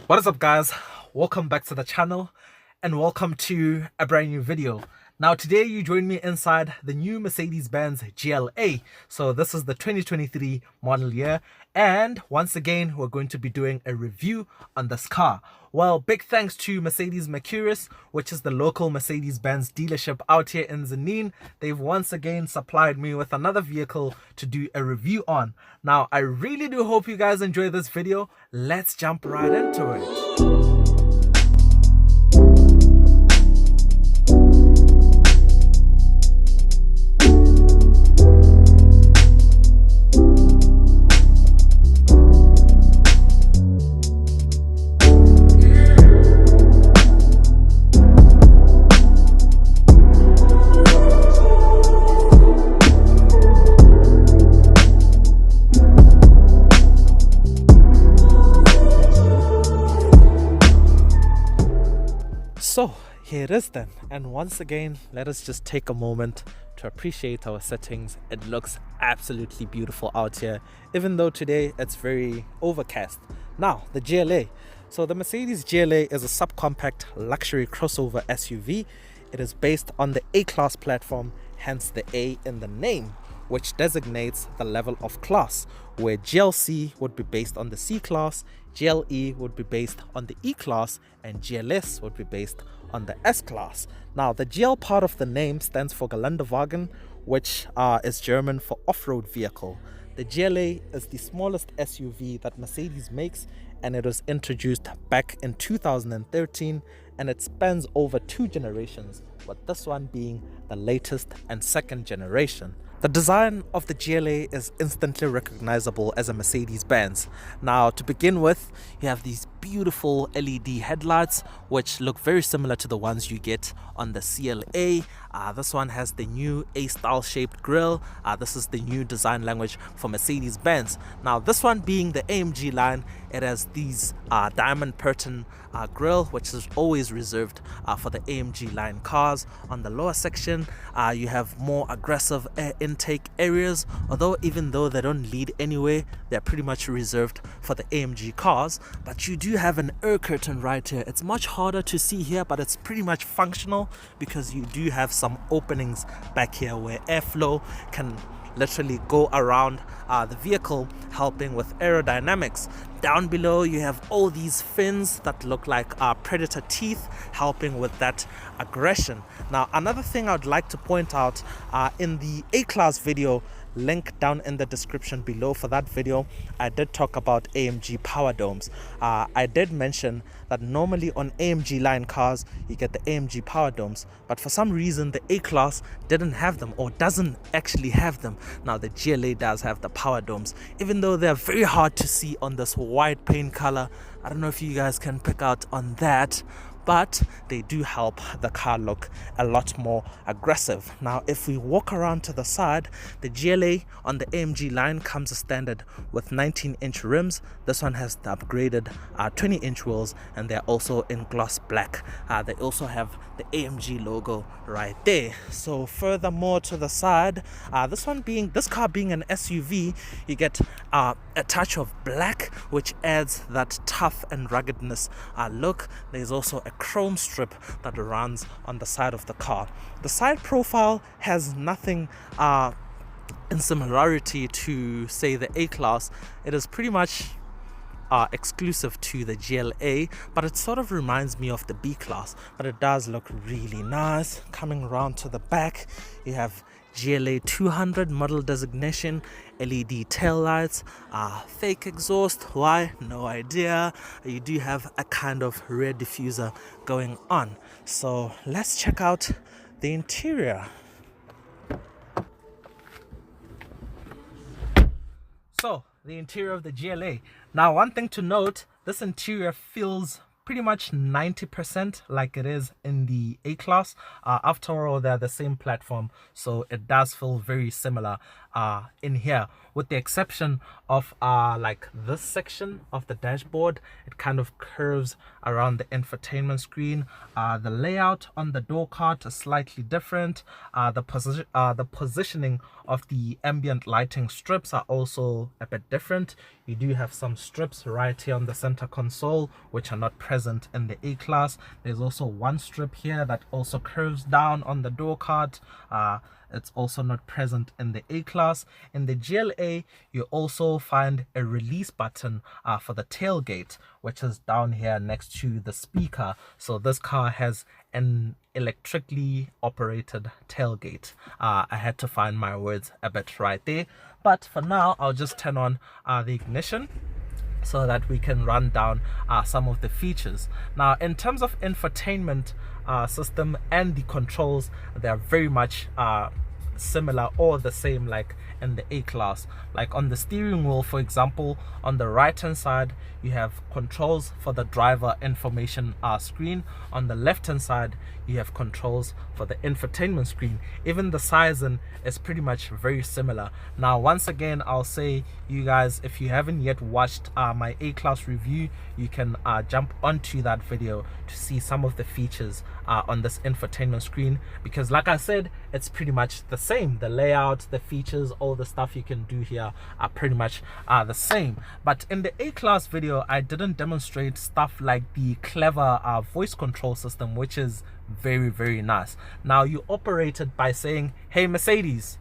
What is up, guys? Welcome back to the channel and welcome to a brand new video. Now today you join me inside the new Mercedes-Benz GLA. So this is the 2023 model year, and once again we're going to be doing a review on this car. Well, big thanks to Mercedes Mercurius, which is the local Mercedes-Benz dealership out here in Zanin. They've once again supplied me with another vehicle to do a review on. Now I really do hope you guys enjoy this video. Let's jump right into it. So here it is then, and once again let us just take a moment to appreciate our settings. It looks absolutely beautiful out here, even though today it's very overcast. Now the GLA. So the Mercedes GLA is a subcompact luxury crossover SUV. It is based on the A-Class platform, hence the A in the name, which designates the level of class, where GLC would be based on the C-Class, GLE would be based on the E-Class, and GLS would be based on the S-Class. Now, the GL part of the name stands for Geländewagen, which is German for off-road vehicle. The GLA is the smallest SUV that Mercedes makes, and it was introduced back in 2013, and it spans over 2 generations, with this one being the latest and second generation. The design of the GLA is instantly recognizable as a Mercedes-Benz. Now, to begin with, you have these beautiful LED headlights, which look very similar to the ones you get on the CLA. This one has the new A-style shaped grille. This is the new design language for Mercedes-Benz. Now, this one being the AMG line, it has these diamond curtain grille, which is always reserved for the AMG line cars. On the lower section, you have more aggressive air intake areas, although even though they don't lead anywhere, they're pretty much reserved for the AMG cars. But you do have an air curtain right here. It's much harder to see here, but it's pretty much functional because you do have some openings back here where airflow can literally go around the vehicle, helping with aerodynamics. Down below you have all these fins that look like predator teeth, helping with that aggression. Now, another thing I would like to point out, in the A-Class video, link down in the description below for that video, I did talk about AMG power domes. I did mention that normally on AMG line cars you get the AMG power domes, but for some reason the A-Class didn't have them, or doesn't actually have them. Now the GLA does have the power domes, even though they're very hard to see on this white paint color. I don't know if you guys can pick out on that, but they do help the car look a lot more aggressive. Now, if we walk around to the side, the GLA on the AMG line comes as standard with 19-inch rims. This one has the upgraded 20-inch wheels, and they're also in gloss black. They also have the AMG logo right there. So furthermore to the side, this car being an SUV, you get a touch of black, which adds that tough and ruggedness look. There's also a chrome strip that runs on the side of the car. The side profile has nothing in similarity to, say, the A-Class. It is pretty much exclusive to the GLA, but it sort of reminds me of the B-Class, but it does look really nice. Coming around to the back, you have GLA 200 model designation, LED taillights, fake exhaust. Why? No idea. You do have a kind of rear diffuser going on. So let's check out the interior. So the interior of the GLA. Now, one thing to note, this interior feels pretty much 90% like it is in the A-Class. After all, they're the same platform, so it does feel very similar. in here, with the exception of like this section of the dashboard. It kind of curves around the infotainment screen. The layout on the door cart is slightly different. The positioning of the ambient lighting strips are also a bit different. You do have some strips right here on the center console which are not present in the A-Class. There's also one strip here that also curves down on the door cart. It's also not present in the A-Class. In the GLA, you also find a release button for the tailgate, which is down here next to the speaker. So this car has an electrically operated tailgate. I had to find my words a bit right there, but for now I'll just turn on the ignition so that we can run down some of the features. Now, in terms of infotainment system and the controls, they are very much similar or the same like in the A-Class. Like on the steering wheel, for example, on the right hand side you have controls for the driver information screen. On the left hand side you have controls for the infotainment screen. Even the sizing is pretty much very similar. Now, once again, I'll say, you guys, if you haven't yet watched my A-Class review, you can jump onto that video to see some of the features on this infotainment screen, because like I said, it's pretty much the same. The layout, the features, all the stuff you can do here are pretty much the same. But in the A-Class video, I didn't demonstrate stuff like the clever voice control system, which is very, very nice. Now, you operate it by saying, "Hey Mercedes,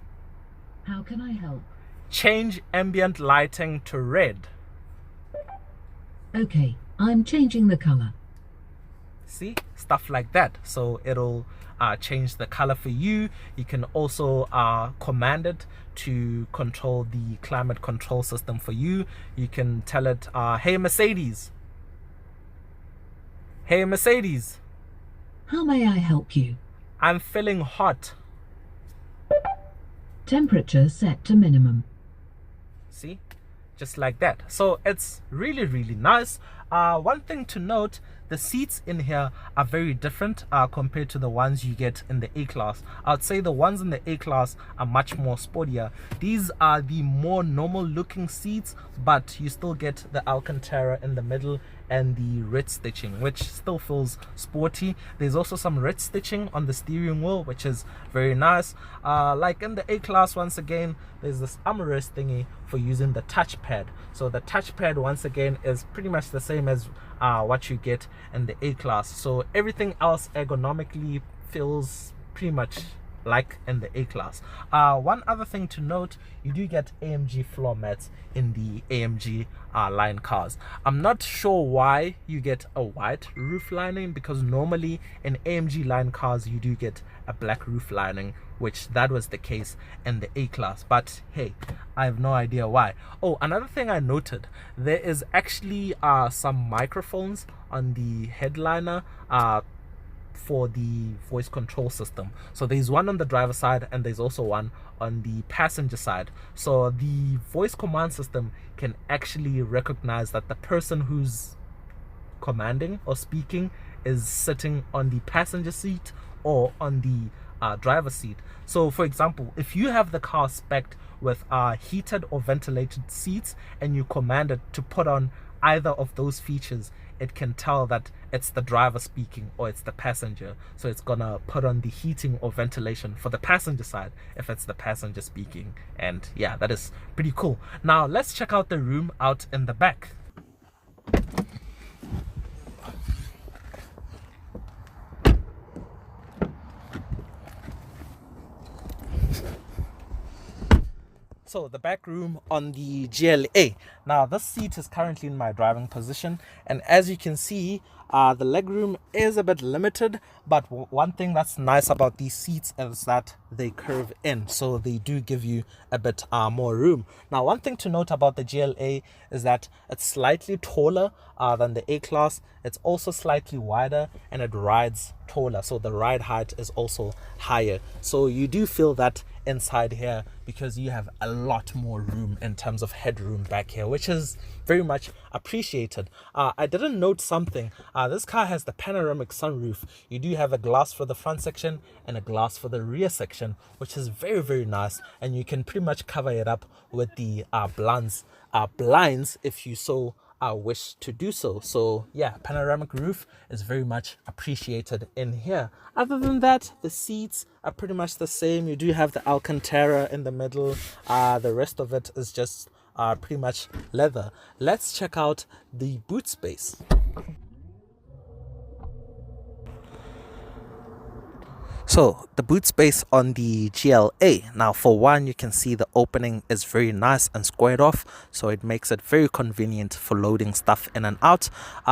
how can I help? Change ambient lighting to red." Okay, I'm changing the color. See, stuff like that. So it'll change the color for you. You can also command it to control the climate control system for you. You can tell it, "Hey Mercedes, hey Mercedes, how may I help you? I'm feeling hot." Temperature set to minimum. See, just like that. So it's really, really nice. One thing to note, the seats in here are very different compared to the ones you get in the A-Class. I'd say the ones in the A-Class are much more sportier. These are the more normal looking seats, but you still get the Alcantara in the middle and the red stitching, which still feels sporty. There's also some red stitching on the steering wheel, which is very nice. Like in the A-Class, once again, there's this armrest thingy for using the touchpad. So the touchpad, once again, is pretty much the same as what you get in the A-Class. So everything else ergonomically feels pretty much like in the A-Class. One other thing to note, you do get AMG floor mats in the AMG line cars. I'm not sure why you get a white roof lining, because normally in AMG line cars you do get a black roof lining, which that was the case in the A-Class. But hey, I have no idea why. Oh, another thing I noted, there is actually some microphones on the headliner for the voice control system. So there's one on the driver's side and there's also one on the passenger side. So the voice command system can actually recognize that the person who's commanding or speaking is sitting on the passenger seat or on the driver's seat. So for example, if you have the car spec'd with heated or ventilated seats and you command it to put on either of those features, it can tell that it's the driver speaking or it's the passenger. So it's gonna put on the heating or ventilation for the passenger side if it's the passenger speaking. And yeah, that is pretty cool. Now let's check out the room out in the back. So the back room on the GLA. Now this seat is currently in my driving position, and as you can see, the legroom is a bit limited, but one thing that's nice about these seats is that they curve in, so they do give you a bit more room. Now one thing to note about the GLA is that it's slightly taller than the A-Class. It's also slightly wider and it rides taller, so the ride height is also higher. So you do feel that inside here because you have a lot more room in terms of headroom back here, which is very much appreciated. I didn't note something. This car has the panoramic sunroof. You do have a glass for the front section and a glass for the rear section, which is very, very nice, and you can pretty much cover it up with the blinds if you so wish to do so. So yeah, panoramic roof is very much appreciated in here. Other than that, the seats are pretty much the same. You do have the Alcantara in the middle. The rest of it is just pretty much leather. Let's check out the boot space. So the boot space on the GLA, now for one, you can see the opening is very nice and squared off, so it makes it very convenient for loading stuff in and out.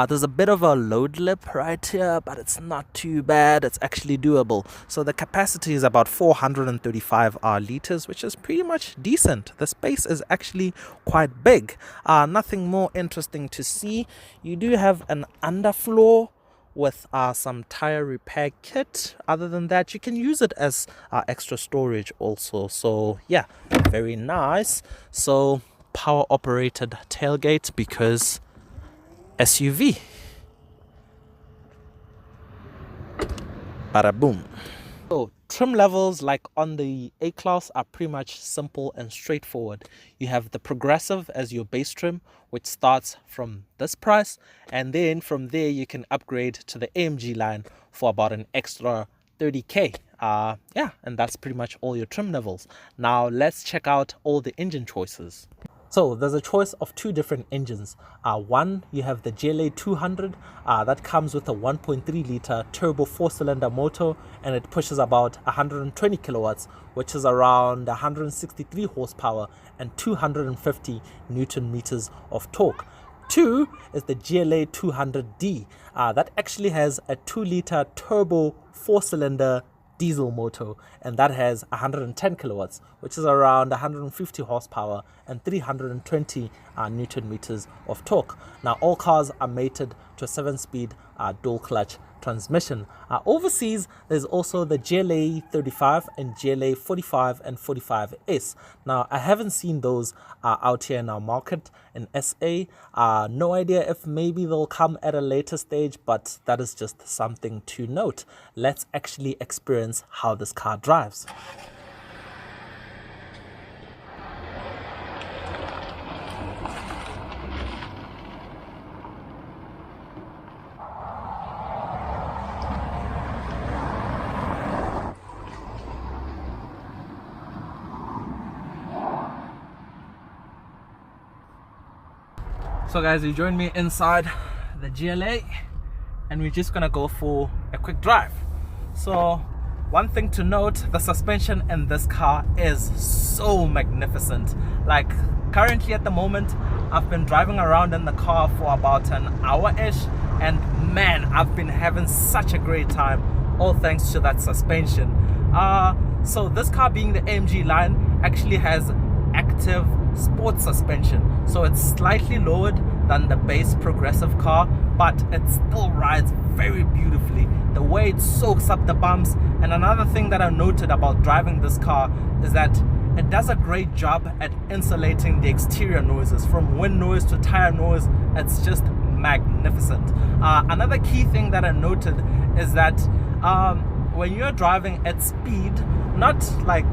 There's a bit of a load lip right here, but it's not too bad. It's actually doable. So the capacity is about 435 liters, which is pretty much decent. The space is actually quite big. Nothing more interesting to see. You do have an underfloor with some tire repair kit. Other than that, you can use it as extra storage also. So yeah, very nice. So power operated tailgate because SUV. Bada boom. So trim levels like on the A-Class are pretty much simple and straightforward. You have the Progressive as your base trim, which starts from this price, and then from there you can upgrade to the AMG line for about an extra 30k. Yeah, and that's pretty much all your trim levels. Now let's check out all the engine choices. So there's a choice of two different engines. One, you have the GLA 200 that comes with a 1.3 liter turbo 4-cylinder motor, and it pushes about 120 kilowatts, which is around 163 horsepower and 250 newton meters of torque. Two is the GLA 200D that actually has a 2 liter turbo 4-cylinder diesel motor, and that has 110 kilowatts, which is around 150 horsepower and 320 newton meters of torque. Now all cars are mated to a 7-speed dual clutch transmission. Overseas, there's also the GLA 35 and GLA 45 and 45S. Now I haven't seen those out here in our market in SA. No idea if maybe they'll come at a later stage, but that is just something to note. Let's actually experience how this car drives. So guys, you joined me inside the GLA and we're just gonna go for a quick drive. So one thing to note, the suspension in this car is so magnificent. Like currently at the moment, I've been driving around in the car for about an hour-ish, and man, I've been having such a great time, all thanks to that suspension. So this car, being the AMG line, actually has active sports suspension, so it's slightly lowered than the base Progressive car, but it still rides very beautifully. The way it soaks up the bumps. And another thing that I noted about driving this car is that it does a great job at insulating the exterior noises, from wind noise to tire noise. It's just magnificent. Another key thing that I noted is that when you're driving at speed, not like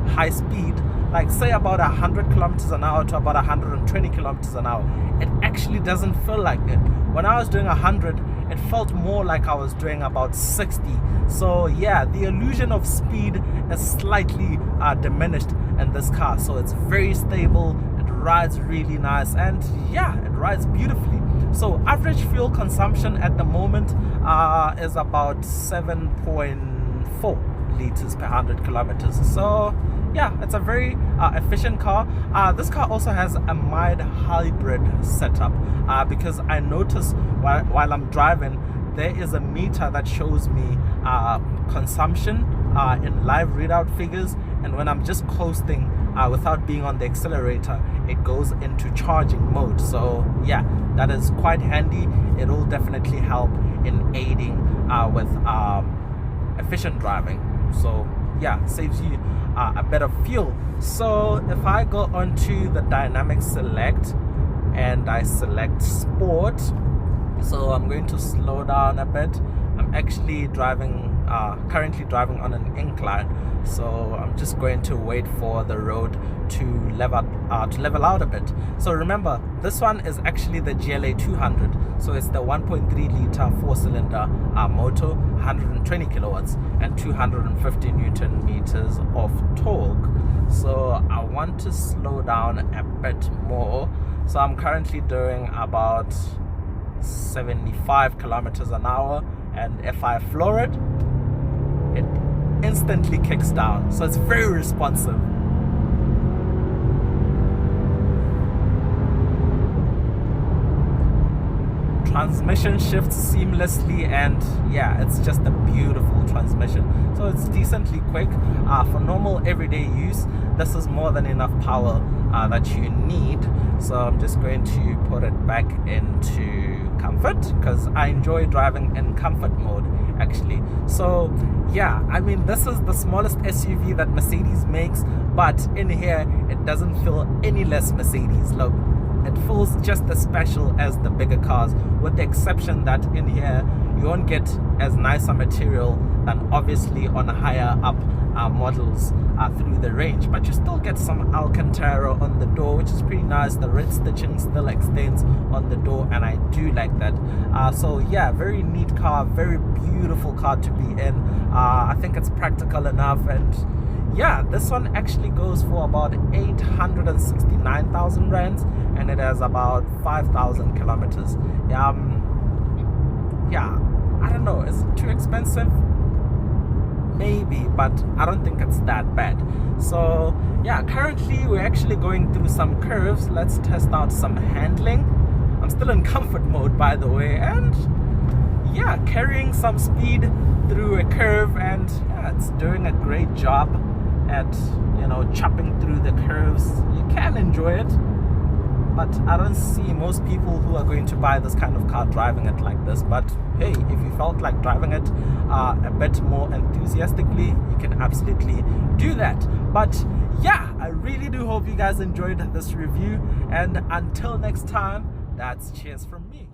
high speed, like say about 100 kilometers an hour to about 120 kilometers an hour, it actually doesn't feel like it. When I was doing 100, it felt more like I was doing about 60. So yeah, the illusion of speed is slightly diminished in this car. So it's very stable, it rides really nice, and yeah, it rides beautifully. So average fuel consumption at the moment is about 7.4 liters per 100 kilometers. So yeah, it's a very efficient car. This car also has a mild hybrid setup because I noticed while I'm driving, there is a meter that shows me consumption in live readout figures, and when I'm just coasting without being on the accelerator, it goes into charging mode. So yeah, that is quite handy. It will definitely help in aiding with efficient driving. So yeah, saves you a bit of fuel. So if I go onto the dynamic select and I select sport, so I'm going to slow down a bit. I'm actually currently driving on an incline, so I'm just going to wait for the road to level out a bit. So remember, this one is actually the GLA 200, so it's the 1.3 liter 4-cylinder motor, 120 kilowatts and 250 Newton meters of torque. So I want to slow down a bit more. So I'm currently doing about 75 kilometers an hour, and if I floor it, it instantly kicks down. So it's very responsive. Transmission shifts seamlessly, and yeah, it's just a beautiful transmission. So it's decently quick. For normal everyday use, this is more than enough power that you need. So I'm just going to put it back into comfort, because I enjoy driving in comfort mode actually. So yeah, I mean, this is the smallest SUV that Mercedes makes, but in here it doesn't feel any less Mercedes. Look, it feels just as special as the bigger cars, with the exception that in here you won't get as nice a material than obviously on higher up models through the range, but you still get some Alcantara on the door, which is pretty nice. The red stitching still extends on the door, and I do like that. So yeah, very neat car, very beautiful car to be in. I think it's practical enough, and yeah, this one actually goes for about 869,000 rands, and it has about 5,000 kilometers. Yeah, I don't know, is it too expensive? Maybe, but I don't think it's that bad. So yeah, currently we're actually going through some curves. Let's test out some handling. I'm still in comfort mode, by the way, and yeah, carrying some speed through a curve, and yeah, it's doing a great job at, you know, chopping through the curves. You can enjoy it, but I don't see most people who are going to buy this kind of car driving it like this. But hey, if you felt like driving it a bit more enthusiastically, you can absolutely do that. But yeah, I really do hope you guys enjoyed this review, and until next time, that's cheers from me.